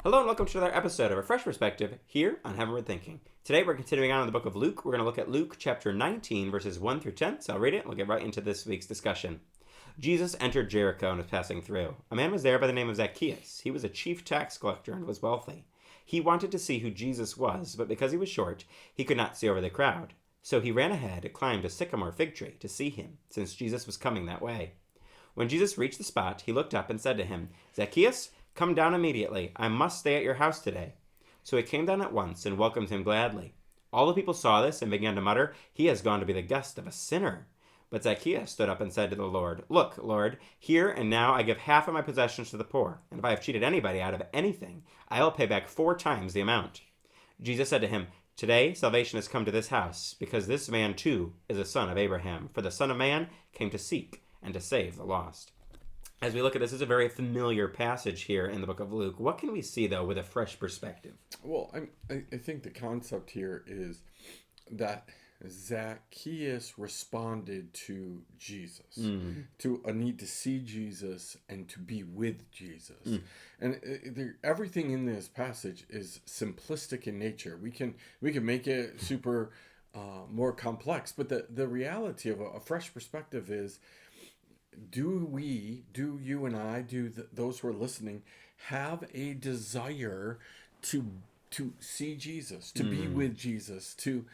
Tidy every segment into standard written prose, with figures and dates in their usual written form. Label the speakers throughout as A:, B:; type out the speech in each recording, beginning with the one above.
A: Hello and welcome to another episode of A Fresh Perspective here on Heavenward Thinking. Today we're continuing on in the book of Luke. We're going to look at Luke chapter 19 verses 1 through 10. So I'll read it and we'll get right into this week's discussion. Jesus entered Jericho and was passing through. A man was there by the name of Zacchaeus. He was a chief tax collector and was wealthy. He wanted to see who Jesus was, but because he was short, he could not see over the crowd. So he ran ahead and climbed a sycamore fig tree to see him, since Jesus was coming that way. When Jesus reached the spot, he looked up and said to him, "Zacchaeus, come down immediately. I must stay at your house today." So he came down at once and welcomed him gladly. All the people saw this and began to mutter, "He has gone to be the guest of a sinner." But Zacchaeus stood up and said to the Lord, "Look, Lord, here and now I give half of my possessions to the poor, and if I have cheated anybody out of anything, I will pay back 4 times the amount." Jesus said to him, "Today salvation has come to this house, because this man too is a son of Abraham. For the Son of Man came to seek and to save the lost." As we look at this, is a very familiar passage here in the book of Luke. What can we see, though, with a fresh perspective?
B: Well, I think the concept here is that Zacchaeus responded to Jesus, to a need to see Jesus and to be with Jesus. And everything in this passage is simplistic in nature. We can make it super more complex, but the reality of a fresh perspective is, do you and I, those who are listening, have a desire to see Jesus, to be with Jesus, to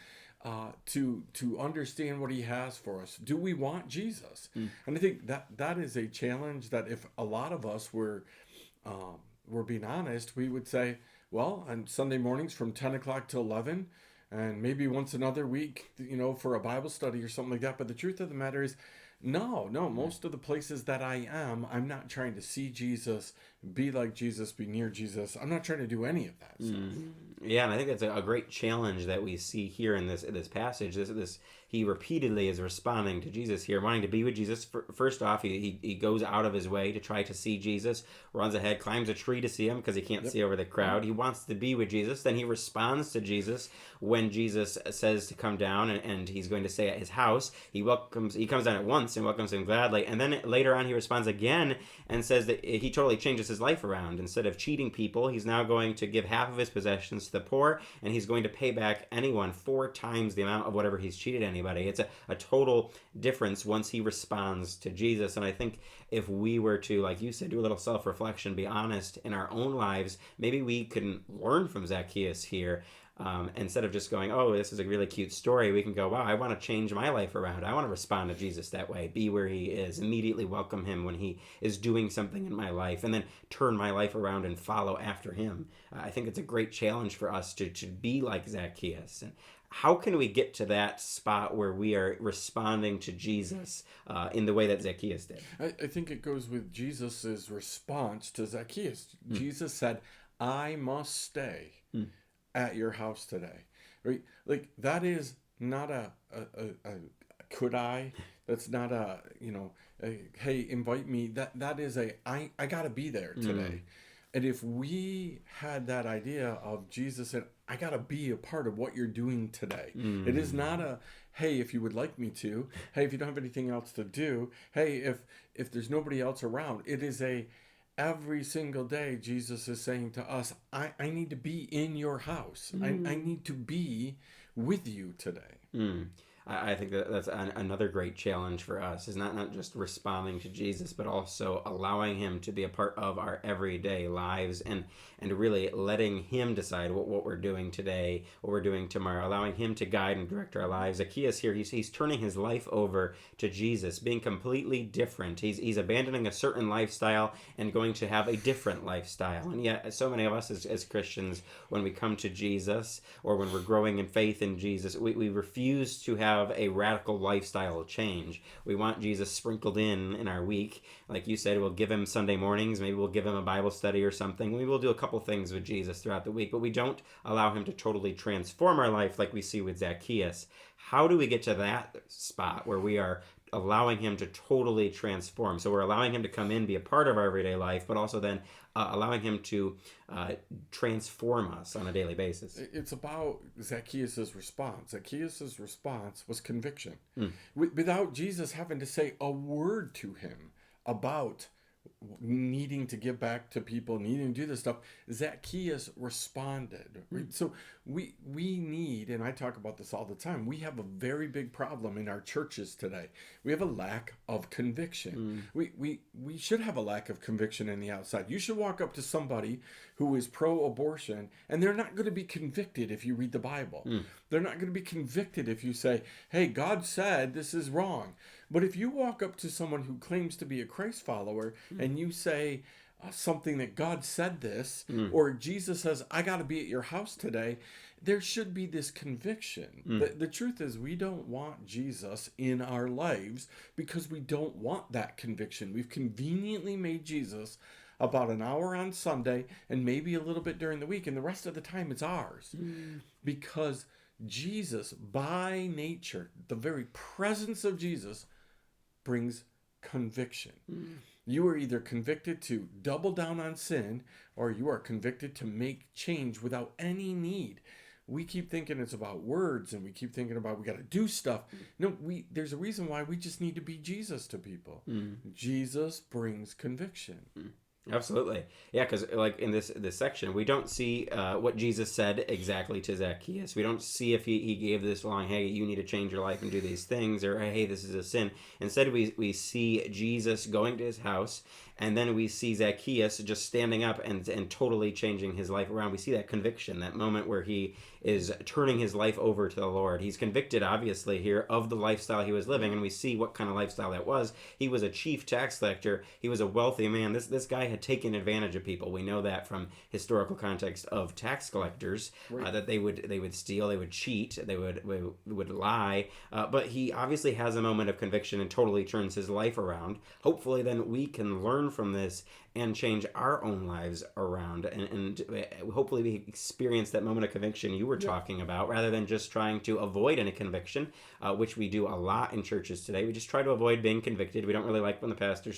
B: understand what he has for us? Do we want Jesus? And I think that is a challenge that if a lot of us were being honest, we would say, well, on Sunday mornings from 10 o'clock to 11, and maybe once another week, for a Bible study or something like that. But the truth of the matter is, no, most of the places that I'm not trying to see Jesus, be like Jesus, be near Jesus. I'm not trying to do any of that. So.
A: Yeah, and I think that's a great challenge that we see here in this passage. This he repeatedly is responding to Jesus here, wanting to be with Jesus. First off, he goes out of his way to try to see Jesus, runs ahead, climbs a tree to see him because he can't see over the crowd. He wants to be with Jesus. Then he responds to Jesus when Jesus says to come down and he's going to stay at his house. He comes down at once and welcomes him gladly. And then later on he responds again and says that he totally changes his life around. Instead of cheating people, he's now going to give half of his possessions to the poor, and he's going to pay back anyone 4 times the amount of whatever he's cheated anybody. It's a total difference once he responds to Jesus. And I think if we were to, like you said, do a little self-reflection, be honest in our own lives, maybe we can learn from Zacchaeus here. Instead of just going, oh, this is a really cute story, we can go, wow, I want to change my life around. I want to respond to Jesus that way, be where he is, immediately welcome him when he is doing something in my life, and then turn my life around and follow after him. I think it's a great challenge for us to be like Zacchaeus. And how can we get to that spot where we are responding to Jesus in the way that Zacchaeus did?
B: I think it goes with Jesus's response to Zacchaeus. Jesus said, "I must stay at your house today." Right? Like, that is not a could I? That's not a hey, invite me. That is I gotta be there today. And if we had that idea of Jesus said, "I gotta be a part of what you're doing today," it is not a, hey, if you would like me to, hey, if you don't have anything else to do, hey, if there's nobody else around. It is every single day Jesus is saying to us, I need to be in your house. I need to be with you today.
A: I think that's another great challenge for us, is not just responding to Jesus, but also allowing him to be a part of our everyday lives and really letting him decide what we're doing today, what we're doing tomorrow, allowing him to guide and direct our lives. Zacchaeus here, he's turning his life over to Jesus, being completely different. He's abandoning a certain lifestyle and going to have a different lifestyle. And yet, so many of us as Christians, when we come to Jesus or when we're growing in faith in Jesus, we refuse to have a radical lifestyle change. We want Jesus sprinkled in our week. Like you said, we'll give him Sunday mornings, maybe we'll give him a Bible study or something. We will do a couple things with Jesus throughout the week, but we don't allow him to totally transform our life like we see with Zacchaeus. How do we get to that spot where we are allowing him to totally transform? So we're allowing him to come in, be a part of our everyday life, but also then allowing him to transform us on a daily basis.
B: It's about Zacchaeus' response. Zacchaeus' response was conviction. Without Jesus having to say a word to him about needing to give back to people, needing to do this stuff, Zacchaeus responded. Right? So we need, and I talk about this all the time, we have a very big problem in our churches today. We have a lack of conviction. We should have a lack of conviction in the outside. You should walk up to somebody who is pro-abortion, and they're not going to be convicted if you read the Bible. They're not going to be convicted if you say, hey, God said this is wrong. But if you walk up to someone who claims to be a Christ follower and you say something that God said this, or Jesus says, I got to be at your house today, there should be this conviction. The truth is, we don't want Jesus in our lives because we don't want that conviction. We've conveniently made Jesus about an hour on Sunday and maybe a little bit during the week, and the rest of the time it's ours. Because Jesus, by nature, the very presence of Jesus brings conviction. You are either convicted to double down on sin, or you are convicted to make change without any need. We keep thinking it's about words, and we keep thinking about we got to do stuff. No, there's a reason why we just need to be Jesus to people. Jesus brings conviction.
A: Absolutely. Yeah, because like in this section, we don't see what Jesus said exactly to Zacchaeus. We don't see if he gave this long, hey, you need to change your life and do these things, or hey, this is a sin. Instead, we see Jesus going to his house, and then we see Zacchaeus just standing up and totally changing his life around. We see that conviction, that moment where he is turning his life over to the Lord. He's convicted, obviously, here of the lifestyle he was living, and we see what kind of lifestyle that was. He was a chief tax collector. He was a wealthy man. This guy had taken advantage of people. We know that from historical context of tax collectors, that they would steal, they would cheat, they would lie. But he obviously has a moment of conviction and totally turns his life around. Hopefully, then we can learn from this and change our own lives around, and hopefully we experience that moment of conviction you were talking about, rather than just trying to avoid any conviction, which we do a lot in churches today. We just try to avoid being convicted. We don't really like when the pastor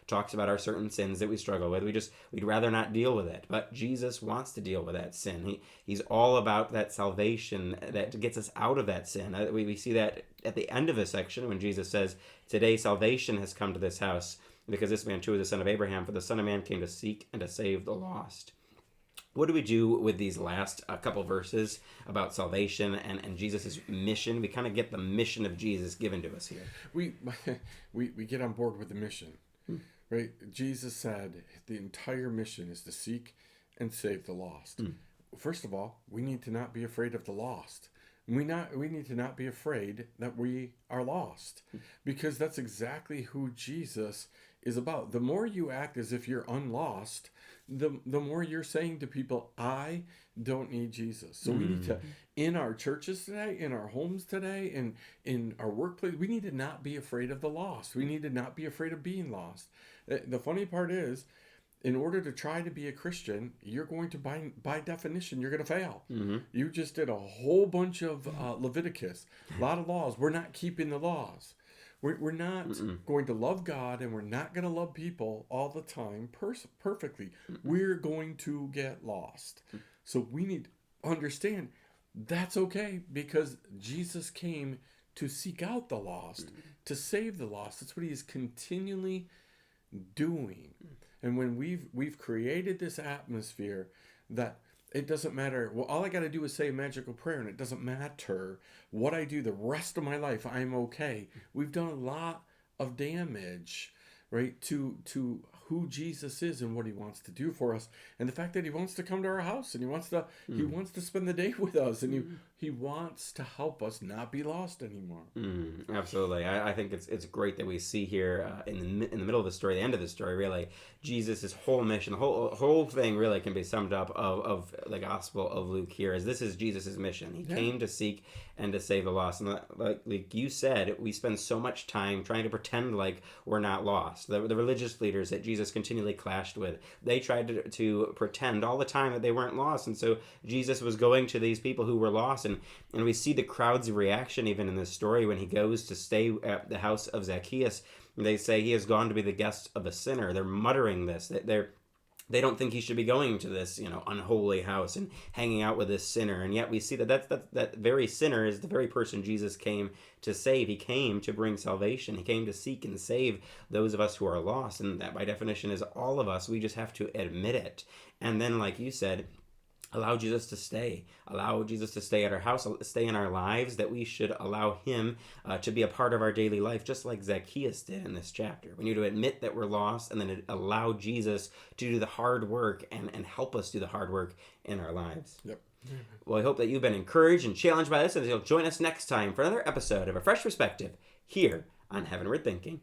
A: talks about our certain sins that we struggle with. We'd rather not deal with it. But Jesus wants to deal with that sin. He's all about that salvation that gets us out of that sin. We see that at the end of the section when Jesus says, today salvation has come to this house, because this man too is the son of Abraham, for the Son of Man came to seek and to save the lost. What do we do with these last couple verses about salvation and Jesus' mission? We kind of get the mission of Jesus given to us here.
B: We get on board with the mission, right? Jesus said the entire mission is to seek and save the lost. First of all, we need to not be afraid of the lost. We need to not be afraid that we are lost, because that's exactly who Jesus is about. The more you act as if you're unlost, the more you're saying to people, I don't need Jesus. So we need to, in our churches today, in our homes today, and in our workplace, we need to not be afraid of the lost. We need to not be afraid of being lost. The funny part is, in order to try to be a Christian, you're going to, by definition, you're going to fail. You just did a whole bunch of Leviticus, a lot of laws. We're not keeping the laws. We're not going to love God, and we're not going to love people all the time perfectly. We're going to get lost. So we need to understand that's okay, because Jesus came to seek out the lost, to save the lost. That's what he is continually doing. And when we've created this atmosphere that it doesn't matter, well, all I got to do is say a magical prayer, and it doesn't matter what I do the rest of my life, I'm okay. We've done a lot of damage, right, to who Jesus is and what he wants to do for us, and the fact that he wants to come to our house, and he wants to spend the day with us, and he wants to help us not be lost anymore.
A: Absolutely. I think it's great that we see here in the middle of the story, the end of the story, really, Jesus' whole mission, the whole thing really can be summed up of the Gospel of Luke here, as this is Jesus' mission. He came to seek and to save the lost. And like you said, we spend so much time trying to pretend like we're not lost. The religious leaders that Jesus continually clashed with, they tried to pretend all the time that they weren't lost. And so Jesus was going to these people who were lost, and we see the crowd's reaction even in this story when he goes to stay at the house of Zacchaeus. They say he has gone to be the guest of a sinner. They're muttering this. They don't think he should be going to this, unholy house and hanging out with this sinner. And yet we see that very sinner is the very person Jesus came to save. He came to bring salvation. He came to seek and save those of us who are lost. And that by definition is all of us. We just have to admit it. And then, like you said, allow Jesus to stay. Allow Jesus to stay at our house, stay in our lives, that we should allow him to be a part of our daily life, just like Zacchaeus did in this chapter. We need to admit that we're lost and then allow Jesus to do the hard work and help us do the hard work in our lives.
B: Yep.
A: Well, I hope that you've been encouraged and challenged by this, and you'll join us next time for another episode of A Fresh Perspective here on Heavenward Thinking.